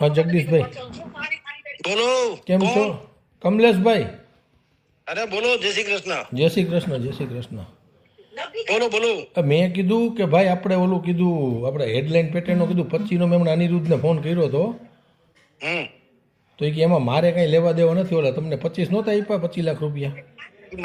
હા જગદીશભાઈ બોલો. કેમ છો? કમલેશભાઈ. અરે બોલો. જય શ્રી કૃષ્ણ. જય શ્રી કૃષ્ણ, જય શ્રી કૃષ્ણ. બોલો બોલો. મેં કીધું કે ભાઈ આપણે ઓલું કીધું આપણે હેડલાઇન પેટર્નનું કીધું 25 નો મેં હમણાં અનિરુદ્ધને ફોન કર્યો હતો હમ તો એ કે એમાં મારે કંઈ લેવા દેવા નથી. ઓલા તમને 25 નહોતા આપ્યા 25 લાખ રૂપિયા?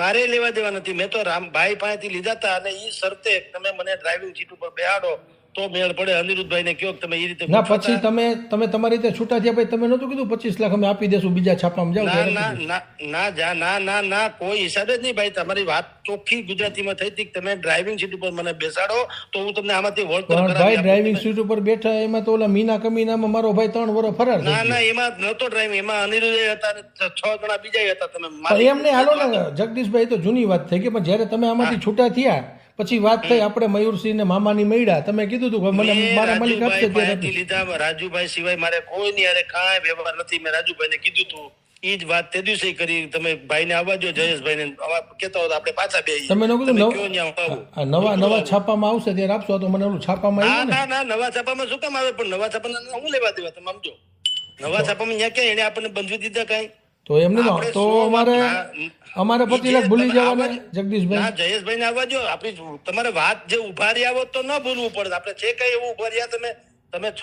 મારે લેવા દેવા નથી. મેં તો રામભાઈ પાસેથી લીધા હતા અને ઈ શરતે તમે મને ડ્રાઇવિંગ સીટ ઉપર બેહાડો તો મેળ પડે. અનિરુદ્ધભાઈ ને કયો કે તમે એ રીતે ના પછી તમે તમારી રીતે છૂટા થયા ભાઈ. તમે નહોતું કીધું 25 લાખ અમે આપી દેશું બીજા છાપામાં જાવ? ના ના ના ના જા ના ના ના કોઈ હિસાબે જ નહીં ભાઈ. તમારી વાત ચોખ્ખી ગુજરાતીમાં થઈ હતી કે તમે ડ્રાઇવિંગ સીટ ઉપર મને બેસાડો તો હું તમને આમાંથી વળતર પણ ભાઈ કરાવી ડ્રાઇવિંગ સીટ ઉપર બેઠા એમાં તો ઓલા મીના કમીનામાં મારો ભાઈ 3 વર્ષ ફરાર થઈ ના ગયો. ના એમાં નહોતો ડ્રાઇવિંગ. એમાં અનિરુદ્ધ હતા અને 6 જણા બીજા હતા. તમે પણ એમને હાલો ને જગદીશભાઈ તો જૂની વાત થઈ ગઈ. પણ જ્યારે તમે આમાંથી છૂટા થયા પછી વાત થઈ આપણે મયુરસિંહ ને મામાની મળ્યા. તમે કીધું હતું કે મને મારા માલિક આપશે ત્યારે લીધા. રાજુભાઈ સિવાય મારે કોઈ ની અરે કાંઈ વ્યવહાર નથી. મેં રાજુભાઈ ને કીધું તું ઈ જ વાત તે દિવસે કરી. તમે ભાઈ ને આવવા જો, જયેશભાઈ ને કેતા હોય આપણે પાછા બે તમે નવા છાપામાં આવશે ત્યારે આપશો. તો મને ઓલું છાપામાં આવ્યું ને. ના ના નવા છાપામાં શું કામ આવે? પણ નવા છાપામાં હું લેવા દેવા તમે સમજો. નવા છાપામાં ત્યાં ક્યાં એને આપણને બંધવી દીધા કાંઈ? તો એમને તો અમારે 25 લાખ ભૂલી જવાના જગદીશભાઈ. ના જયેશભાઈ ને આવવા જો. આપણી તમારે વાત જે ઉભા રહ્યા હોત તો ન ભૂલવું પડે. આપણે છે કઈ એવું ઉભા રહ્યા તમે છ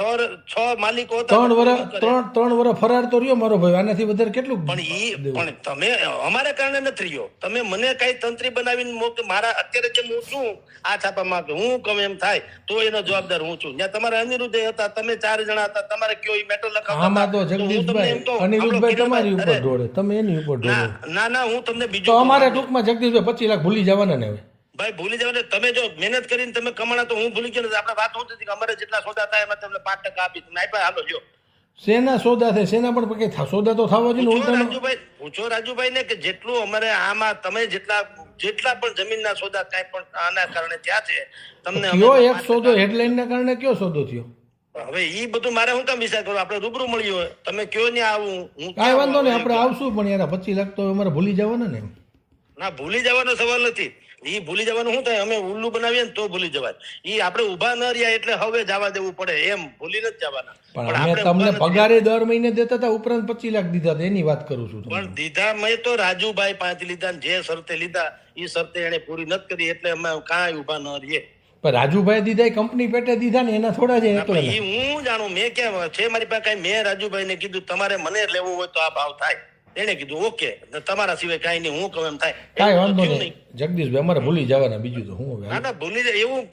માલિકો હતા. 3 વર્ષ ફરાર તો રહ્યો મારો ભાઈ. આનાથી વધારે કેટલું? પણ તમે અમારા કારણે નથી રહ્યો. તમે મને કઈ તંત્રી બનાવીને મારા અત્યારે જેમ હું છું આ છાપામાં કે હું ગમે એમ થાય તો એનો જવાબદાર હું છું. ત્યાં તમારે અનિરુદ્ધ હતા, તમે 4 જણા હતા. તમારે કયો ઈ મેટર લખાવતા આમાં તો જગદીશભાઈ અનિરુદ્ધભાઈ તમારી ઉપર ઢોળે, તમે એની ઉપર ઢોળો. ના હું તમને તો બીજું અમારે ટૂંકમાં જગદીશભાઈ 25 લાખ ભૂલી જવાના ને હવે. ભાઈ ભૂલી જવાને. તમે જો મહેનત કરીને તમે કમાણા તો હું ભૂલી ગયો. આપણે વાત હોતી કે અમારે જેટલા સોદા થાય એમાં તમને 5% આપી. તમે આપ્યા, હાલો લ્યો. શેના સોદા થાય? શેના પણ કઈ સોદા તો થવા જોઈએ ને. પૂછો રાજુભાઈ ને કે જેટલું અમારે આમાં તમે જેટલા પણ જમીનના સોદા કાંઈ પણ આના કારણે થયા છે તમને કયો એક સોદો હેડલાઇન ના કારણે કયો સોદો થયો? હવે ઈ બધું મારે હું કામ વિચાર કરું? આપણે રૂબરૂ મળ્યું હોય. તમે કયો ને આવું હું કાંઈ વાંધો નહીં, આપણે આવશું. પણ યાર 25 લાખ તો અમારે ભૂલી જવાના ને. ના ભૂલી જવાનો સવાલ નથી. ઈ ભૂલી જવાનું શું થાય? અમે ઉલ્લુ બનાવીએ ને તો ભૂલી જવાય. ઈ આપણે ઉભા ન રહ્યા એટલે હવે જવા દેવું પડે. એમ ભૂલી નથી જવાના. પણ અમે તમને પગારે દર મહિને દેતા હતા, ઉપરાંત 25 લાખ દીધા હતા. એની વાત કરું છું. પણ દીધા મેં તો રાજુભાઈ પાસેથી લીધા. જે શરતે લીધા એ શરતે એને પૂરી નથી કરી એટલે અમે કાંઈ ઉભા ન રહીએ. પણ રાજુભાઈ દીધા એ કંપની પેટે દીધા ને એના થોડા જ હતો. ઈ હું જાણું. મેં ક્યાં છે મારી પાસે કાંઈ? મેં રાજુભાઈ ને કીધું તમારે મને લેવું હોય તો આ ભાવ થાય. એને કીધું ઓકે, તમારા સિવાય કાંઈ નહીં, હું કહું એમ થાય. કાંઈ વાંધો નહીં જગદીશભાઈ, અમારે ભૂલી જવાના. બીજું તો હું ના ભૂલી જાય એવું